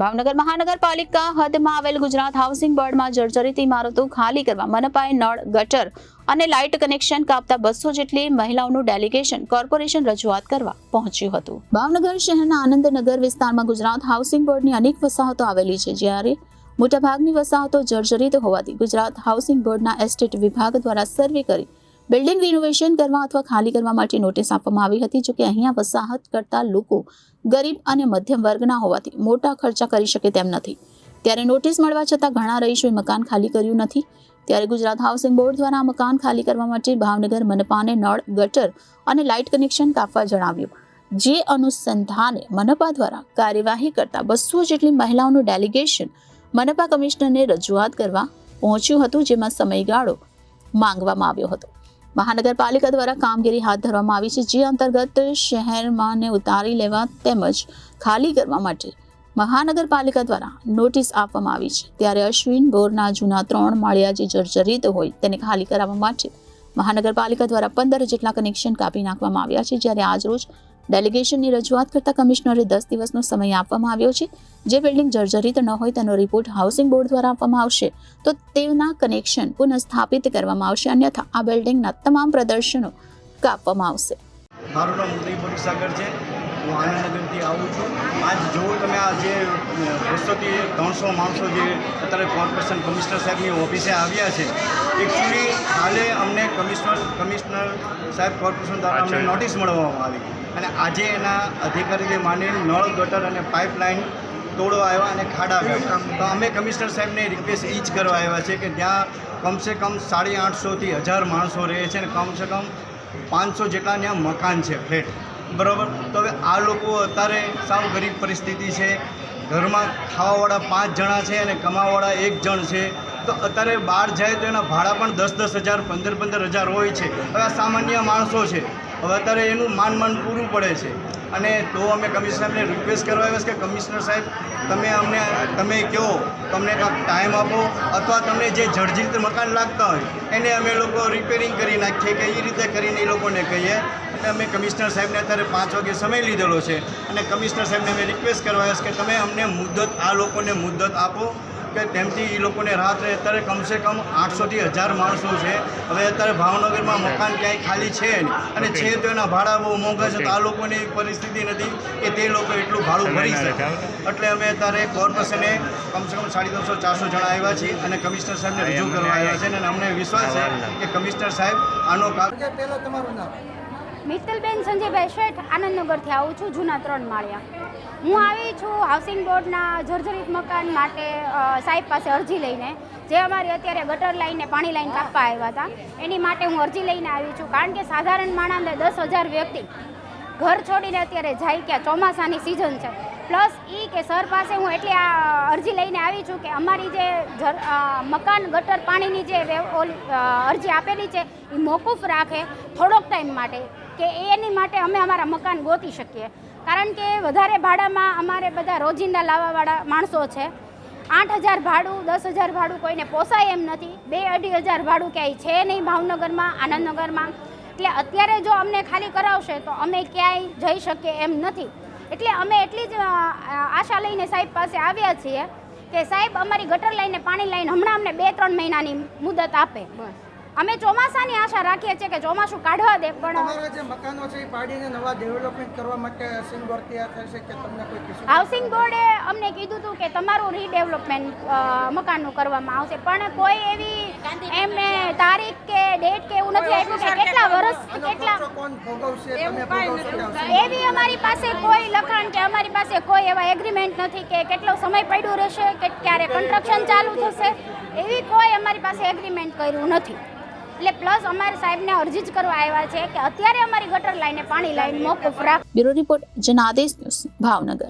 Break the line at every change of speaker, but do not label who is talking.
ભાવનગર મહાનગરપાલિકા હદમાં આવેલ ગુજરાત હાઉસિંગ બોર્ડમાં જર્જરિત ઇમારતો ખાલી કરવા મનપાએ નળ, ગટર અને લાઇટ કનેક્શન કાપતા 200 જેટલી મહિલાઓનું ડેલિગેશન કોર્પોરેશન રજૂઆત કરવા પહોંચ્યું હતું। ભાવનગર શહેરના આનંદનગર વિસ્તારમાં ગુજરાત હાઉસિંગ બોર્ડની અનેક વસાહતો આવેલી છે, જ્યારે મોટાભાગની વસાહતો જર્જરિત હોવાથી ગુજરાત હાઉસિંગ બોર્ડના એસ્ટેટ વિભાગ દ્વારા સર્વે કરી બિલ્ડિંગ રિનોવેશન કરવા અથવા ખાલી કરવા માટે નોટિસ આપવામાં આવી હતી। જો કે અહીંયા વસાહત કરતા લોકો ગરીબ અને મધ્યમ વર્ગના હોવાથી મોટા ખર્ચા કરી શકે તેમ નથી, ત્યારે નોટિસ મળવા છતાં ઘણા રહીશોએ મકાન ખાલી કર્યું નથી। ત્યારે ગુજરાત હાઉસિંગ બોર્ડ દ્વારા મકાન ખાલી કરવા માટે ભાવનગર મનપાને નળ, ગટર અને લાઇટ કનેક્શન કાપવા જણાવ્યું, જે અનુસંધાને મનપા દ્વારા કાર્યવાહી કરતા 200 જેટલી મહિલાઓનું ડેલિગેશન મનપા કમિશનરને રજૂઆત કરવા પહોંચ્યું હતું, જેમાં સમયગાળો માંગવામાં આવ્યો હતો। મહાનગરપાલિકા દ્વારા કામગીરી હાથ ધરવામાં આવી છે, જે અંતર્ગત શહેરમાં ઉતારી લેવા તેમજ ખાલી કરવા માટે મહાનગરપાલિકા દ્વારા નોટિસ આપવામાં આવી છે। ત્યારે અશ્વિન બોરના જૂના 3 માળિયા જે જર્જરિત હોય તેને ખાલી કરાવવા માટે મહાનગરપાલિકા દ્વારા 15 જેટલા કનેક્શન કાપી નાખવામાં આવ્યા છે। જ્યારે આજરોજ ડેલિગેશનની રજૂઆત કરતા કમિશનરે 10 દિવસનો સમય આપવામાં આવ્યો છે। જે બિલ્ડિંગ જર્જરિત ન હોય તેનો રિપોર્ટ હાઉસિંગ બોર્ડ દ્વારા આપવામાં આવશે તો તેના કનેક્શન પુનઃસ્થાપિત કરવામાં આવશે, અન્યથા આ બિલ્ડિંગના તમામ પ્રદર્શનો કાપવામાં આવશે।
મારું નામ ઉદય બોરીસાગર છે, હું આનંદનગરથી આવું છું। આજ જો તમે આ જે 200થી 300 માણસો જે અત્યારે કોર્પોરેશન કમિશનર સાહેબની ઓફિસે આવ્યા છે, એકચ્યુઅલી કાલે અમને કમિશનર સાહેબ કોર્પોરેશન દ્વારા અમને નોટિસ મળવામાં આવી અને આજે એના અધિકારીને માની નળ, ગટર અને પાઇપલાઇન તોડવા આવ્યા અને ખાડા આવ્યા। તો અમે કમિશનર સાહેબને રિક્વેસ્ટ એ જ કરવા આવ્યા છે કે ત્યાં કમસે કમ 850થી 1000 માણસો રહે છે અને કમસે કમ 500 જેટલા ત્યાં મકાન છે, ફ્લેટ, બરાબર। તો હવે આ લોકો અત્યારે સાવ ગરીબ પરિસ્થિતિ છે, ઘરમાં ખાવાવાળા 5 જણા છે અને કમાવાવાળા 1 જણ છે। તો અત્યારે બહાર જાય તો એના ભાડા પણ 10-10 હજાર, 15-15 હજાર હોય છે। હવે આ સામાન્ય માણસો છે, હવે અત્યારે એનું માન પૂરું પડે છે અને તો અમે કમિશનર સાહેબને રિક્વેસ્ટ કરવા આવ્યા છે કે કમિશનર સાહેબ તમે કહો, તમને કાંઈક ટાઈમ આપો અથવા તમને જે જર્જરિત મકાન લાગતા હોય એને અમે લોકો રિપેરિંગ કરી નાખીએ કે એ રીતે કરીને એ લોકોને કહીએ। એટલે અમે કમિશનર સાહેબને અત્યારે 5 વાગે સમય લીધેલો છે અને કમિશનર સાહેબને અમે રિક્વેસ્ટ કરવા આવ્યા છે કે તમે અમને આ લોકોને મુદ્દત આપો કે તેમથી એ લોકોને રાહત રહે। અત્યારે કમસે કમ 800થી 1000 માણસો છે। હવે અત્યારે ભાવનગરમાં મકાન ક્યાંય ખાલી છે નહીં અને છે તો એના ભાડા બહુ મોંઘા છે, તો આ લોકોની પરિસ્થિતિ નથી કે તે લોકો એટલું ભાડું ભરી શકે। એટલે અમે અત્યારે કોર્પોરેશને કમસે કમ 350-400 જણા આવ્યા છીએ અને કમિશનર સાહેબને રજૂ કરવા આવ્યા છે અને અમને વિશ્વાસ છે કે કમિશનર સાહેબ આનો
પહેલાં તમારું નામ?
મિત્તલબેન સંજયભાઈ શેઠ, આનંદનગરથી આવું છું, જૂના 3 માળિયા। હું આવી છું હાઉસિંગ બોર્ડના જર્જરિત મકાન માટે સાહેબ પાસે અરજી લઈને, જે અમારી અત્યારે ગટર લાઈન ને પાણી લાઈન કાપવા આવ્યા હતા એની માટે હું અરજી લઈને આવી છું। કારણ કે સાધારણ માણસને 10,000 વ્યક્તિ ઘર છોડીને અત્યારે જાય કે ચોમાસાની સિઝન છે, પ્લસ કે સર પાસે હું એટલી આ અરજી લઈને આવી છું કે અમારી જે મકાન ગટર પાણીની જે અરજી આપેલી છે એ મોકૂફ રાખે થોડોક ટાઈમ માટે, કે એની માટે અમે અમારા મકાન ગોતી શકીએ। કારણ કે વધારે ભાડામાં અમારે બધા રોજિંદા લાવવાવાળા માણસો છે, 8,000 ભાડું, 10,000 ભાડું કોઈને પોસાય એમ નથી, 2-2.5 ભાડું ક્યાંય છે નહીં ભાવનગરમાં, આનંદનગરમાં। એટલે અત્યારે જો અમને ખાલી કરાવશે તો અમે ક્યાંય જઈ શકીએ એમ નથી। એટલે અમે એટલી જ આશા લઈને સાહેબ પાસે આવ્યા છીએ કે સાહેબ અમારી ગટર લાઈને પાણી લાઈને હમણાં અમને 2-3 મહિનાની મુદત આપે। અમે ચોમાસાની આશા રાખીએ છીએ કે ચોમાસું કાઢવા દે, પણ
તમારા જે મકાનો છે એ પાડીને નવા ડેવલપમેન્ટ કરવા માટે હાઉસિંગ બોર્ડ તૈયાર થશે કે તમને કોઈ કિસ્સો?
હાઉસિંગ બોર્ડે અમને કીધું હતું કે તમારું રીડેવલપમેન્ટ મકાનનું કરવામાં આવશે, પણ કોઈ એવી એમને તારીખ કે ડેટ કે એવું નથી આપ્યું કે કેટલા વર્ષ કેટલા
કોણ ભોગવશે, તમે ભોગવશો?
એવી અમારી પાસે કોઈ લખાણ કે અમારી પાસે કોઈ એવા એગ્રીમેન્ટ નથી કે કેટલો સમય પડ્યો રહેશે કે ક્યારે કન્સ્ટ્રક્શન ચાલુ થશે, એવી કોઈ અમારી પાસે એગ્રીમેન્ટ કર્યું નથી। એટલે પ્લસ અમારે સાહેબને અરજી જ કરવા આવ્યા છે કે અત્યારે અમારી ગટર લાઈને પાણી લાઈન મોકૂફ રાખ।
Bureau report Janadesh news, Bhavnagar.